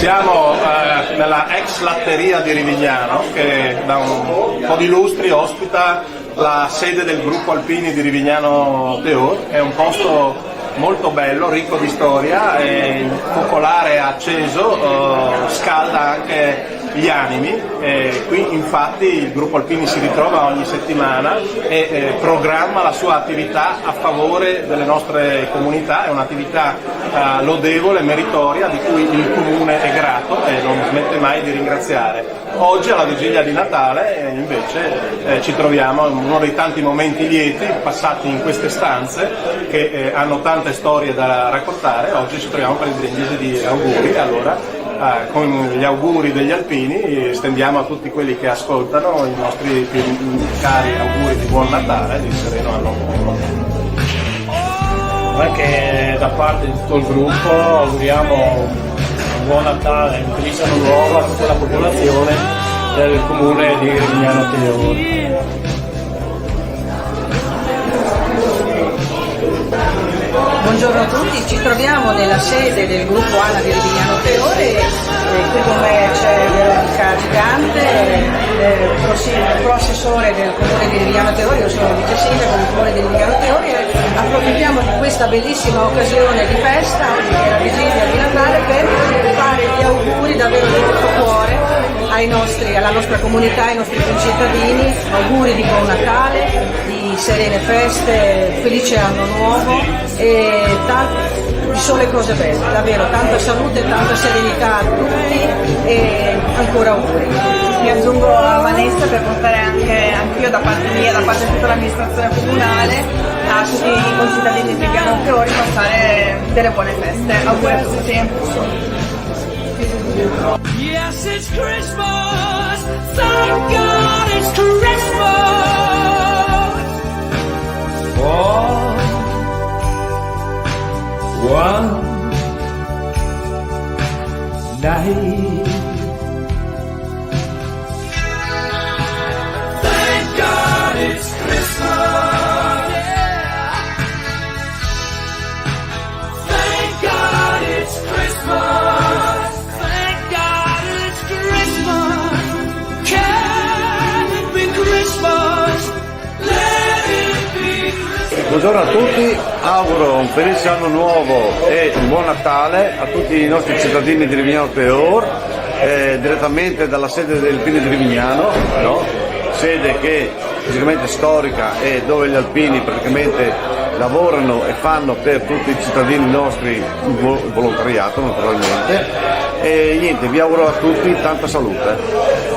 Siamo nella ex latteria di Rivignano, che da un po' di lustri ospita la sede del gruppo Alpini di Rivignano Teor. È un posto molto bello, ricco di storia, il focolare acceso scalda anche gli animi. Qui infatti il gruppo Alpini si ritrova ogni settimana e programma la sua attività a favore delle nostre comunità. È un'attività lodevole, meritoria, di cui il Comune è grato e non smette mai di ringraziare. Oggi, alla vigilia di Natale, invece ci troviamo in uno dei tanti momenti lieti passati in queste stanze che hanno tante storie da raccontare. Oggi ci troviamo per il brindisi di auguri. Allora, con gli auguri degli alpini stendiamo a tutti quelli che ascoltano i nostri più cari auguri di buon Natale e di sereno anno nuovo. Anche da parte di tutto il gruppo auguriamo un buon Natale, un felice anno nuovo a tutta la popolazione del comune di Rivignano Teor. Buongiorno a tutti, ci troviamo nella sede del gruppo ANA di Rivignano Teor e qui con me c'è Veronica Gigante, pro-assessore del comune di Rivignano Teor. Io sono vice sindaco del comune di Rivignano Teor e approfittiamo di questa bellissima occasione di festa, oggi che è la vigilia di Natale, per fare gli auguri davvero di tutto cuore alla nostra comunità, ai nostri concittadini, auguri di buon Natale, di serene feste, felice anno nuovo e di sole cose belle, davvero tanta salute, tanta serenità a tutti e ancora auguri. Mi aggiungo a Vanessa per portare anch'io da parte mia, da parte di tutta l'amministrazione comunale, a tutti i concittadini di Rivignano Teor passare delle buone feste. Auguri a tutti. Yes, it's Christmas. Thank God it's Christmas. For one night. Thank God it's Christmas. Yeah. Thank God it's Christmas. Buongiorno a tutti, auguro un felice anno nuovo e un buon Natale a tutti i nostri cittadini di Rivignano Teor, direttamente dalla sede del Alpini di Rivignano, no? Sede che fisicamente storica e dove gli alpini praticamente lavorano e fanno per tutti i cittadini nostri il volontariato naturalmente. E niente, vi auguro a tutti tanta salute.